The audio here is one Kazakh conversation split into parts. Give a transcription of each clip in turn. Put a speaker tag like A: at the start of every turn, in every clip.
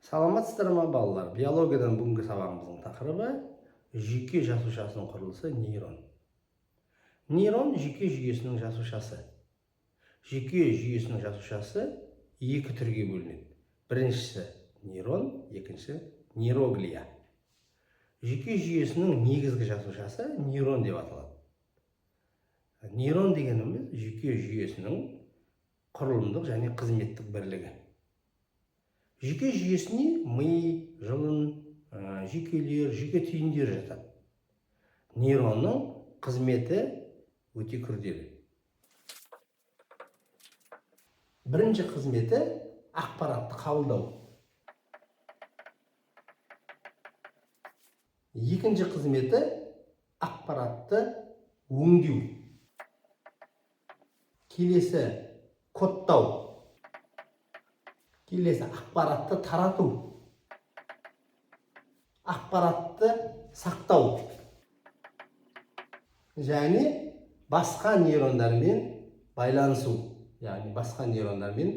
A: Саламатсыздар ма балалар? Биологиядан бүгінгі сабағымыздың тақырыбы жүйке жасушасының құрылысы нейрон. Нейрон жүйке жүйесінің жасушасы. Жүйке жүйесінің жасушасы екі түрге бөлінеді. Біріншісі нейрон, екінші нейроглия. Жүйке жүйесінің негізгі жасушасы нейрон деп аталады. Нейрон дегеніміз жүйке жүйесінің құрылымдық және қызметтік бірлігі. Жүйке жүйесіне ми, жұлын, жүйкелер, жүйке түйіндер жатады. Нейронның қызметі өте күрделі. Бірінші қызметі ақпаратты қабылдау. Екінші қызметі ақпаратты өңдеу. Келесі кодтау. Келесі ақпаратты тарату. Ақпаратты сақтау. Және басқа нейрондармен байланысу. Яғни басқа нейрондармен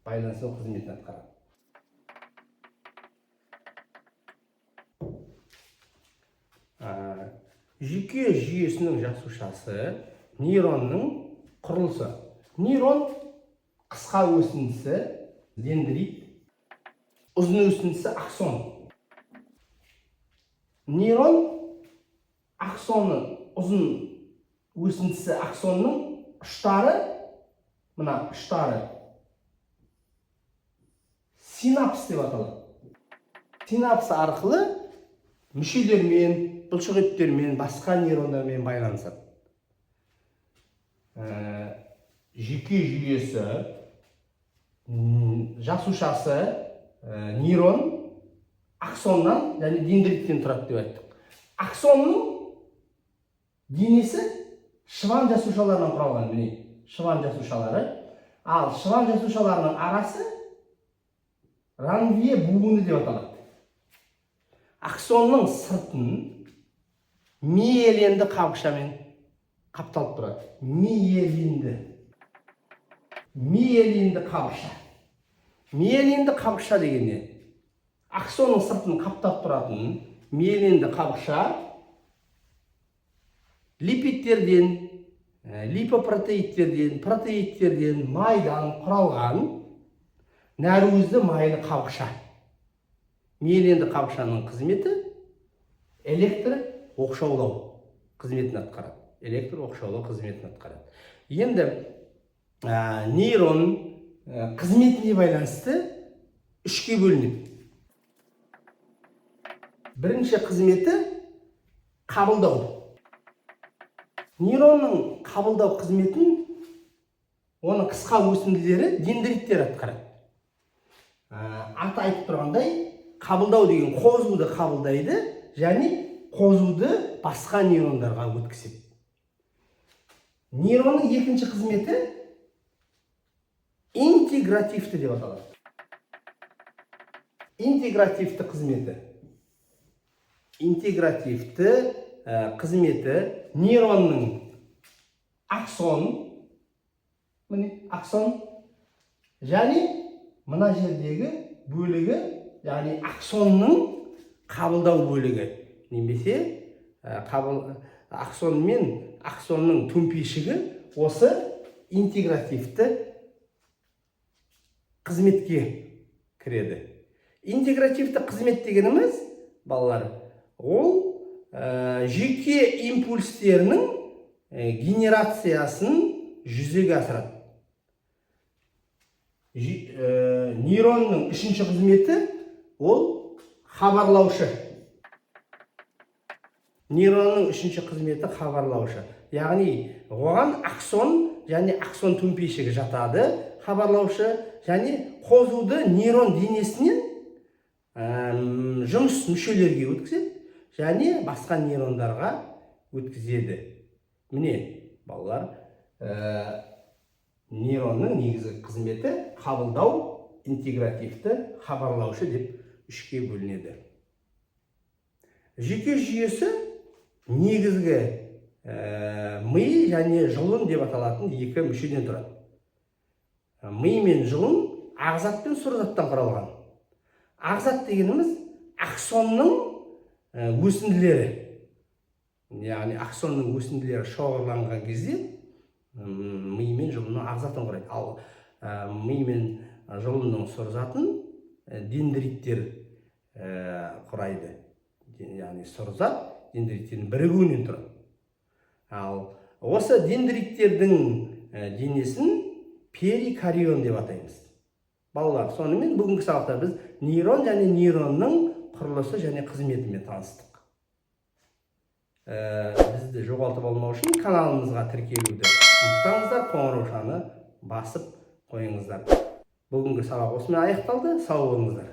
A: байланысу қызметін атқарады. Жүйке жүйесінің жасушасы нейронның құрылысы. Нейрон қысқа өсіндісі дендрит, ұзын өсіндісі аксон. Нейрон аксонның ұзын өсіндісі аксонның ұштары, мына ұштары синапс деп аталады. Синапс арқылы мүшелермен, бұлшықеттермен, басқа нейрондармен байланысады. Жүйке жүйесі жасушасы нейрон аксоннан және дендриттен тұрады деп айттық. Аксонның денесі шыван жасушаларынан құралған, міне шыван жасушалары. Ал шыван жасушаларының арасы ранвие буыны деп аталады. Аксонның сыртын миелинді қабықшамен қапталып тұрады. Миелинді қабықша. Миелинді қабықша дегенде аксонның сыртын қаптап тұратын миелинді қабықша липидтерден, липопротеидтерден, протеидтерден, майдан құралған нәруызды майлы қабықша. Миелинді қабықшаның қызметі электр оқшаулау қызметін атқарады. Енді нейрон қызметіне байланысты үшке бөлінеді. Бірінші қызметі қабылдау. Нейронның қабылдау қызметін оның қысқа өсінділері дендриттер атқарады. Аты айтып тұрғандай, қабылдау деген қозуды қабылдайды және қозуды басқа нейрондарға өткізеді. Нейронның екінші қызметі интегративті деп аталады. Интегративті қызметі нейронның аксон, және мына жердегі бөлігі, яғни аксонның қабылдау бөлігі, немесе аксон мен аксонның төмпешігі осы интегративті қызметке кіреді. Интегративті қызмет дегеніміз, балалар, ол жүйке импульстерінің генерациясын жүзеге асырады. Нейронның үшінші қызметі ол хабарлаушы. Нейронның үшінші қызметі хабарлаушы. Яғни, оған аксон және аксон төмпешігі жатады, хабарлаушы, және қозуды нейрон денесінен жұмыс мүшелерге өткізеді, және басқа нейрондарға өткізеді. Міне, балалар, нейронның негізгі қызметі қабылдау, интегративті, хабарлаушы деп үшке бөлінеді. Жүйке жүйесі негізгі ми және жұлын деп аталатын екі мүшеден тұрады. Ми мен жұлын ағзат пен сұр заттан құралған. ағзат дегеніміз аксонның өсінділері. Яғни аксонның өсінділері шоғырланған кезде ми мен жұлынның ағзатын құрайды. Ал ми мен жұлынның сұрзатын дендриттер құрайды. Яғни сұрзат дендриттердің бірігуінен тұрады. Ал осы дендриттердің денесін перикарион деп атаймыз. Балалар, сонымен бүгінгі сабақта біз нейрон және нейронның құрылысы және қызметімен таныстық. Бізді жоғалтып алмау үшін каналымызға тіркелуді ұмытпаңыздар, қоңыраушаны басып қойыңыздар. Бүгінгі сабақ осымен аяқталды. Сау болыңыздар.